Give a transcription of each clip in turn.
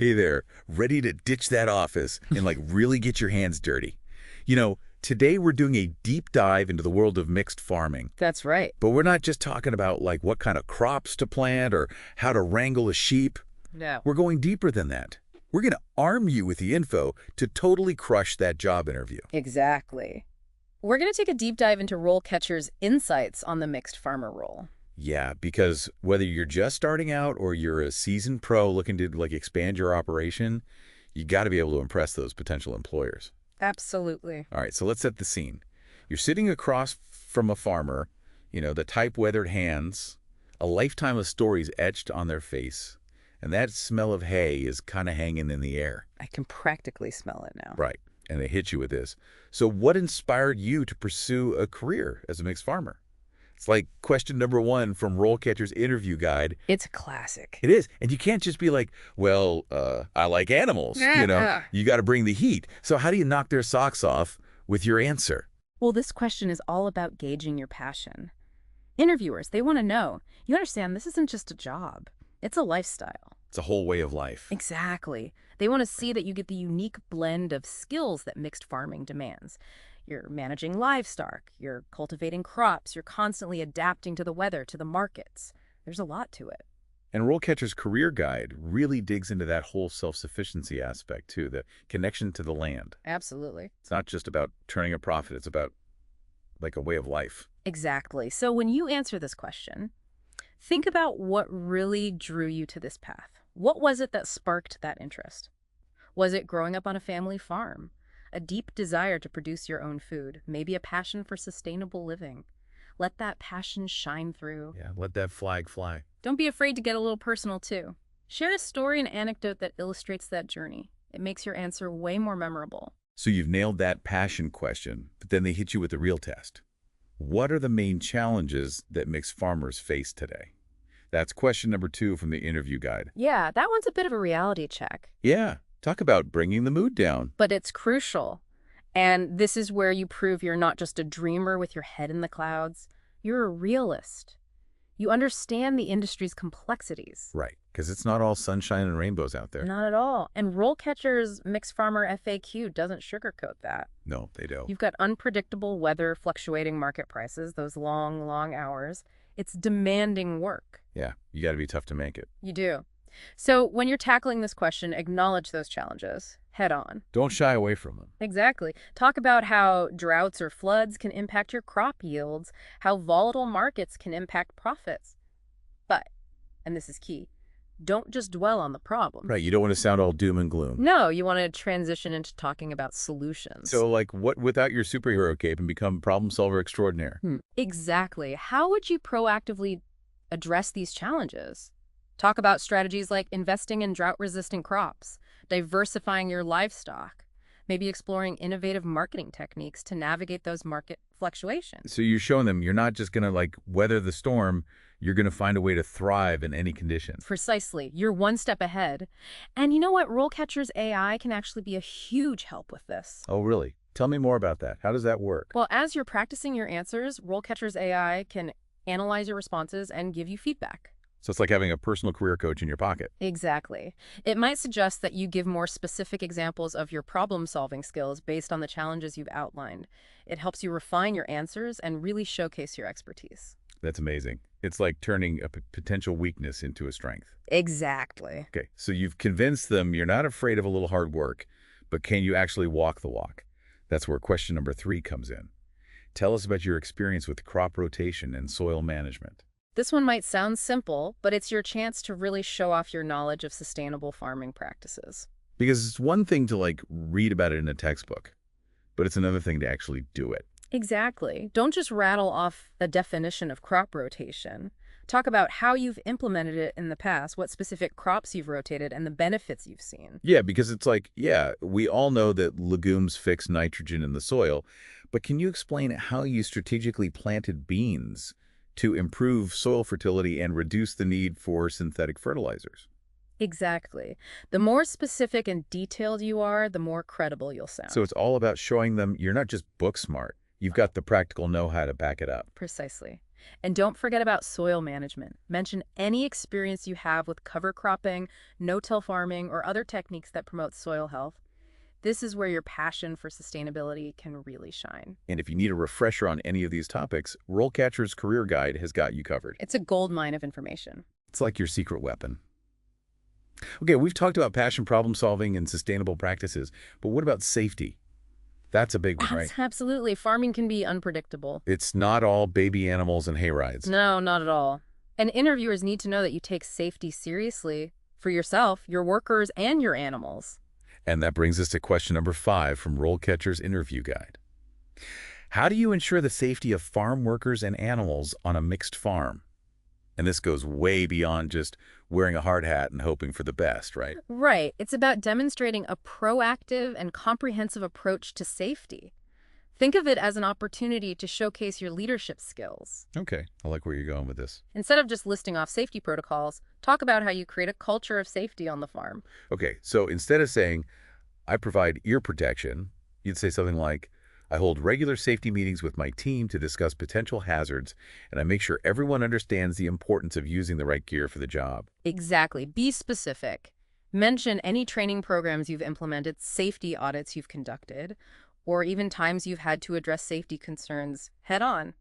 Hey there, ready to ditch that office and like really get your hands dirty. Today we're doing a deep dive into the world of mixed farming. That's right. But we're not just talking about like what kind of crops to plant or how to wrangle a sheep. No. We're going deeper than that. We're going to arm you with the info to totally crush that job interview. Exactly. We're going to take a deep dive into RoleCatcher's insights on the mixed farmer role. Yeah, because whether you're just starting out or you're a seasoned pro looking to like expand your operation, you got to be able to impress those potential employers. Absolutely. All right, so let's set the scene. You're sitting across from a farmer, the type-weathered hands, a lifetime of stories etched on their face, and that smell of hay is kind of hanging in the air. I can practically smell it now. Right, and they hit you with this. So what inspired you to pursue a career as a mixed farmer? It's like question number 1 from RoleCatcher's interview guide. It's a classic. It is. And you can't just be like, well, I like animals, You got to bring the heat. So how do you knock their socks off with your answer? Well, this question is all about gauging your passion. Interviewers, they want to know. You understand, this isn't just a job. It's a lifestyle. It's a whole way of life. Exactly. They want to see that you get the unique blend of skills that mixed farming demands. You're managing livestock, you're cultivating crops, you're constantly adapting to the weather, to the markets. There's a lot to it. And RoleCatcher's career guide really digs into that whole self-sufficiency aspect, too, the connection to the land. Absolutely. It's not just about turning a profit. It's about, like, a way of life. Exactly. So when you answer this question, think about what really drew you to this path. What was it that sparked that interest? Was it growing up on a family farm? A deep desire to produce your own food, maybe a passion for sustainable living. Let that passion shine through. Yeah, let that flag fly. Don't be afraid to get a little personal, too. Share a story and anecdote that illustrates that journey. It makes your answer way more memorable. So you've nailed that passion question, but then they hit you with the real test. What are the main challenges that mixed farmers face today? That's question number 2 from the interview guide. Yeah, that one's a bit of a reality check. Yeah, talk about bringing the mood down. But it's crucial. And this is where you prove you're not just a dreamer with your head in the clouds. You're a realist. You understand the industry's complexities. Right, because it's not all sunshine and rainbows out there. Not at all. And RoleCatcher's Mixed Farmer FAQ doesn't sugarcoat that. No, they don't. You've got unpredictable weather, fluctuating market prices, those long, long hours. It's demanding work. Yeah, you got to be tough to make it. You do. So when you're tackling this question, acknowledge those challenges head on. Don't shy away from them. Exactly. Talk about how droughts or floods can impact your crop yields, how volatile markets can impact profits. But, and this is key, don't just dwell on the problem. Right, you don't want to sound all doom and gloom. No, you want to transition into talking about solutions. So like what without your superhero cape and become problem solver extraordinaire? Exactly. How would you proactively address these challenges? Talk about strategies like investing in drought-resistant crops, diversifying your livestock, maybe exploring innovative marketing techniques to navigate those market fluctuations. So you're showing them you're not just going to like weather the storm, you're going to find a way to thrive in any conditions. Precisely. You're one step ahead. And you know what? RoleCatcher's AI can actually be a huge help with this. Oh, really? Tell me more about that. How does that work? Well, as you're practicing your answers, RoleCatcher's AI can analyze your responses and give you feedback. So it's like having a personal career coach in your pocket. Exactly. It might suggest that you give more specific examples of your problem-solving skills based on the challenges you've outlined. It helps you refine your answers and really showcase your expertise. That's amazing. It's like turning a potential weakness into a strength. Exactly. Okay, so you've convinced them you're not afraid of a little hard work, but can you actually walk the walk? That's where question number 3 comes in. Tell us about your experience with crop rotation and soil management. This one might sound simple, but it's your chance to really show off your knowledge of sustainable farming practices. Because it's one thing to like read about it in a textbook, but it's another thing to actually do it. Exactly. Don't just rattle off a definition of crop rotation. Talk about how you've implemented it in the past, what specific crops you've rotated, and the benefits you've seen. Yeah, because it's like, yeah, we all know that legumes fix nitrogen in the soil, but can you explain how you strategically planted beans to improve soil fertility and reduce the need for synthetic fertilizers? Exactly. The more specific and detailed you are, the more credible you'll sound. So it's all about showing them you're not just book smart, You've got the practical know-how to back it up. Precisely. And don't forget about soil management. Mention any experience you have with cover cropping, no-till farming, or other techniques that promote soil health. This is where your passion for sustainability can really shine. And if you need a refresher on any of these topics, RoleCatcher's Career Guide has got you covered. It's a goldmine of information. It's like your secret weapon. Okay, we've talked about passion, problem solving, and sustainable practices, but what about safety? That's a big one, right? Absolutely. Farming can be unpredictable. It's not all baby animals and hayrides. No, not at all. And interviewers need to know that you take safety seriously for yourself, your workers, and your animals. And that brings us to question number 5 from RoleCatcher's Interview Guide. How do you ensure the safety of farm workers and animals on a mixed farm? And this goes way beyond just wearing a hard hat and hoping for the best, right? Right. It's about demonstrating a proactive and comprehensive approach to safety. Think of it as an opportunity to showcase your leadership skills. Okay, I like where you're going with this. Instead of just listing off safety protocols, talk about how you create a culture of safety on the farm. Okay, so instead of saying, I provide ear protection, you'd say something like, I hold regular safety meetings with my team to discuss potential hazards, and I make sure everyone understands the importance of using the right gear for the job. Exactly. Be specific. Mention any training programs you've implemented, safety audits you've conducted, or even times you've had to address safety concerns head on.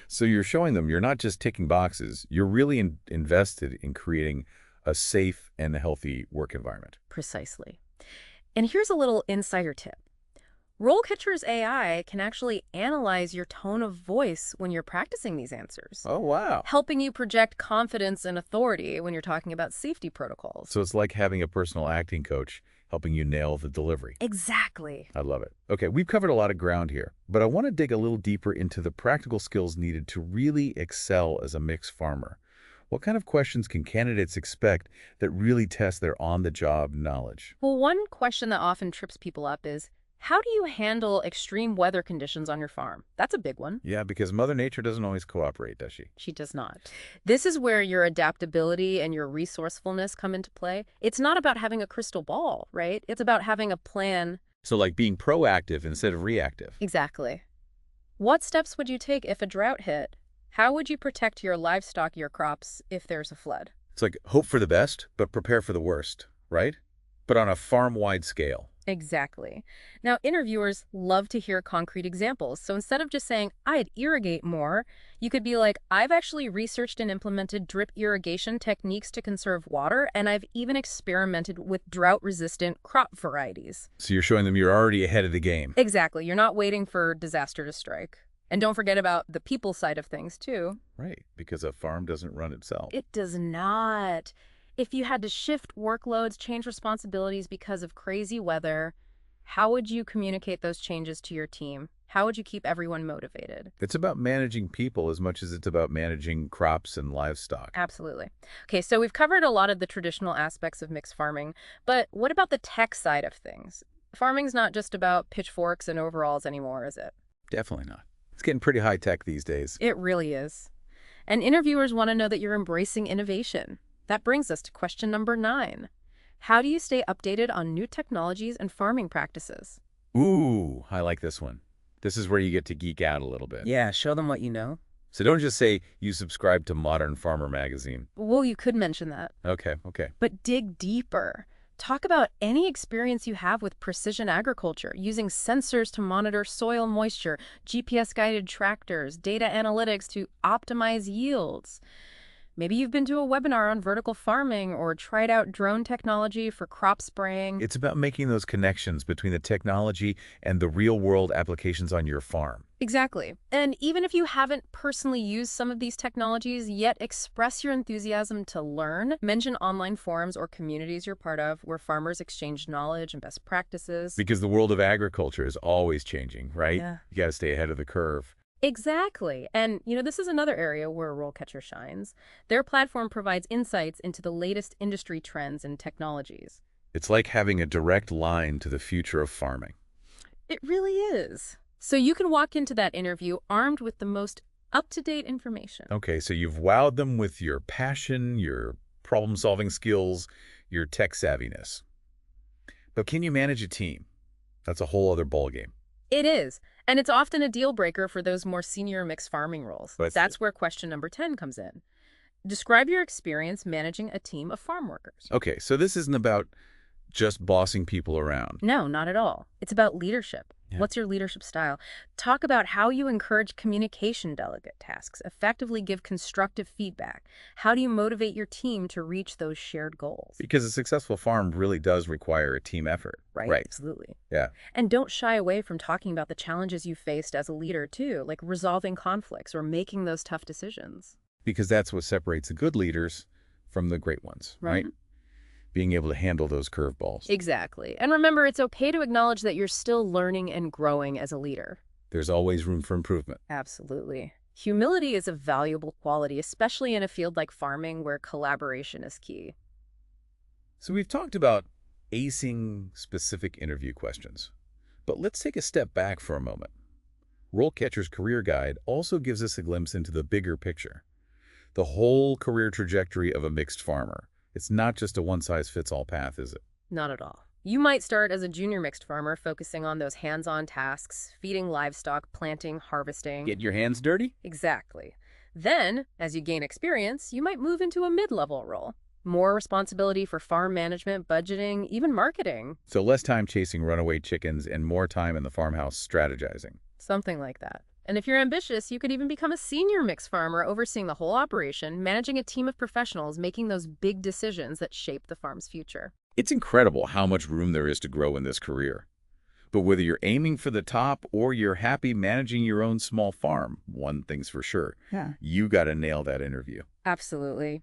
So you're showing them you're not just ticking boxes, you're really invested in creating a safe and healthy work environment. Precisely. And here's a little insider tip. RoleCatcher's AI can actually analyze your tone of voice when you're practicing these answers, Oh, wow. helping you project confidence and authority when you're talking about safety protocols. So it's like having a personal acting coach helping you nail the delivery. Exactly. I love it. Okay, we've covered a lot of ground here, but I want to dig a little deeper into the practical skills needed to really excel as a mixed farmer. What kind of questions can candidates expect that really test their on-the-job knowledge? Well, one question that often trips people up is, how do you handle extreme weather conditions on your farm? That's a big one. Yeah, because Mother Nature doesn't always cooperate, does she? She does not. This is where your adaptability and your resourcefulness come into play. It's not about having a crystal ball, right? It's about having a plan. So like being proactive instead of reactive. Exactly. What steps would you take if a drought hit? How would you protect your livestock, your crops, if there's a flood? It's like hope for the best, but prepare for the worst, right? But on a farm-wide scale. Exactly. Now, interviewers love to hear concrete examples. So instead of just saying, I'd irrigate more, you could be like, I've actually researched and implemented drip irrigation techniques to conserve water, and I've even experimented with drought-resistant crop varieties. So you're showing them you're already ahead of the game. Exactly. You're not waiting for disaster to strike. And don't forget about the people side of things, too. Right, because a farm doesn't run itself. It does not. If you had to shift workloads, change responsibilities because of crazy weather, how would you communicate those changes to your team? How would you keep everyone motivated? It's about managing people as much as it's about managing crops and livestock. Absolutely. Okay, so we've covered a lot of the traditional aspects of mixed farming, but what about the tech side of things? Farming's not just about pitchforks and overalls anymore, is it? Definitely not. It's getting pretty high tech these days. It really is. And interviewers want to know that you're embracing innovation. That brings us to question number 9. How do you stay updated on new technologies and farming practices? Ooh, I like this one. This is where you get to geek out a little bit. Yeah, show them what you know. So don't just say you subscribe to Modern Farmer magazine. Well, you could mention that. Okay. But dig deeper. Talk about any experience you have with precision agriculture, using sensors to monitor soil moisture, GPS-guided tractors, data analytics to optimize yields. Maybe you've been to a webinar on vertical farming or tried out drone technology for crop spraying. It's about making those connections between the technology and the real-world applications on your farm. Exactly. And even if you haven't personally used some of these technologies, yet express your enthusiasm to learn. Mention online forums or communities you're part of where farmers exchange knowledge and best practices. Because the world of agriculture is always changing, right? Yeah. You got to stay ahead of the curve. Exactly. And, this is another area where RoleCatcher shines. Their platform provides insights into the latest industry trends and technologies. It's like having a direct line to the future of farming. It really is. So you can walk into that interview armed with the most up-to-date information. Okay, so you've wowed them with your passion, your problem-solving skills, your tech savviness. But can you manage a team? That's a whole other ballgame. It is. And it's often a deal breaker for those more senior mixed farming roles. But That's where question number 10 comes in. Describe your experience managing a team of farm workers. okay, so this isn't about just bossing people around. No, not at all. It's about leadership. Yeah. What's your leadership style? Talk about how you encourage communication delegate tasks, effectively give constructive feedback. How do you motivate your team to reach those shared goals? Because a successful farm really does require a team effort. Right? Right. Absolutely. Yeah. And don't shy away from talking about the challenges you faced as a leader, too, like resolving conflicts or making those tough decisions. Because that's what separates the good leaders from the great ones, right? Being able to handle those curveballs. Exactly. And remember, it's okay to acknowledge that you're still learning and growing as a leader. There's always room for improvement. Absolutely. Humility is a valuable quality, especially in a field like farming where collaboration is key. So we've talked about acing specific interview questions, but let's take a step back for a moment. RoleCatcher's Career Guide also gives us a glimpse into the bigger picture, the whole career trajectory of a mixed farmer. It's not just a one-size-fits-all path, is it? Not at all. You might start as a junior mixed farmer, focusing on those hands-on tasks, feeding livestock, planting, harvesting. Get your hands dirty? Exactly. Then, as you gain experience, you might move into a mid-level role. More responsibility for farm management, budgeting, even marketing. So less time chasing runaway chickens and more time in the farmhouse strategizing. Something like that. And if you're ambitious, you could even become a senior mixed farmer, overseeing the whole operation, managing a team of professionals, making those big decisions that shape the farm's future. It's incredible how much room there is to grow in this career. But whether you're aiming for the top or you're happy managing your own small farm, one thing's for sure. Yeah. You got to nail that interview. Absolutely.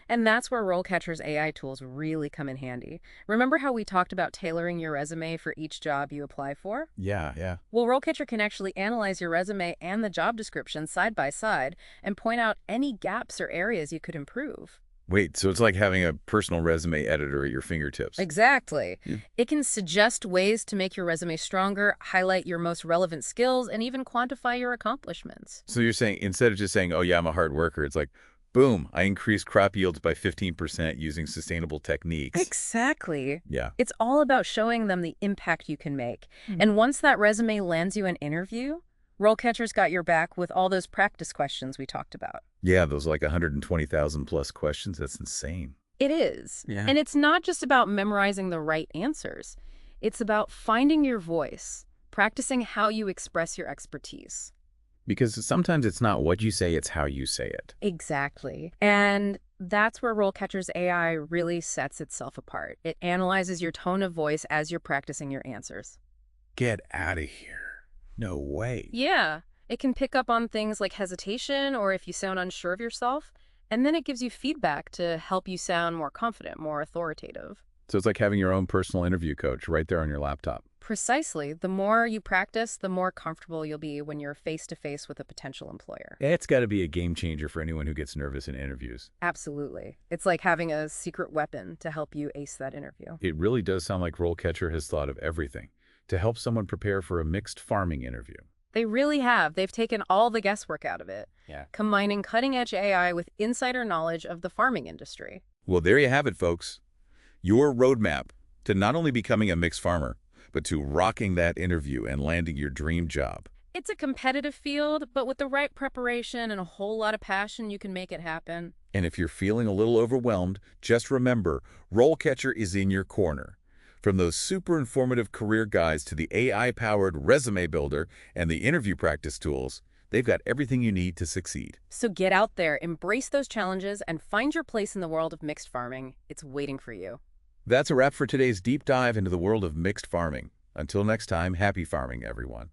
And that's where RoleCatcher's AI tools really come in handy. Remember how we talked about tailoring your resume for each job you apply for? Yeah. Well, RoleCatcher can actually analyze your resume and the job description side by side and point out any gaps or areas you could improve. Wait, so it's like having a personal resume editor at your fingertips. Exactly. Yeah. It can suggest ways to make your resume stronger, highlight your most relevant skills, and even quantify your accomplishments. So you're saying, instead of just saying, oh yeah, I'm a hard worker, it's like, boom, I increased crop yields by 15% using sustainable techniques. Exactly. Yeah. It's all about showing them the impact you can make. And once that resume lands you an interview, RoleCatcher's got your back with all those practice questions we talked about. Yeah, those like 120,000 plus questions. That's insane. It is. Yeah. And it's not just about memorizing the right answers. It's about finding your voice, practicing how you express your expertise. Because sometimes it's not what you say, it's how you say it. Exactly. And that's where RoleCatcher's AI really sets itself apart. It analyzes your tone of voice as you're practicing your answers. Get out of here. No way. Yeah. It can pick up on things like hesitation or if you sound unsure of yourself, and then it gives you feedback to help you sound more confident, more authoritative. So it's like having your own personal interview coach right there on your laptop. Precisely. The more you practice, the more comfortable you'll be when you're face-to-face with a potential employer. It's got to be a game changer for anyone who gets nervous in interviews. Absolutely. It's like having a secret weapon to help you ace that interview. It really does sound like RoleCatcher has thought of everything to help someone prepare for a mixed farming interview. They really have. They've taken all the guesswork out of it, Yeah. combining cutting-edge AI with insider knowledge of the farming industry. Well, there you have it, folks. Your roadmap to not only becoming a mixed farmer, but to rocking that interview and landing your dream job. It's a competitive field, but with the right preparation and a whole lot of passion, you can make it happen. And if you're feeling a little overwhelmed, just remember, RoleCatcher is in your corner. From those super informative career guides to the AI-powered resume builder and the interview practice tools, they've got everything you need to succeed. So get out there, embrace those challenges, and find your place in the world of mixed farming. It's waiting for you. That's a wrap for today's deep dive into the world of mixed farming. Until next time, happy farming, everyone.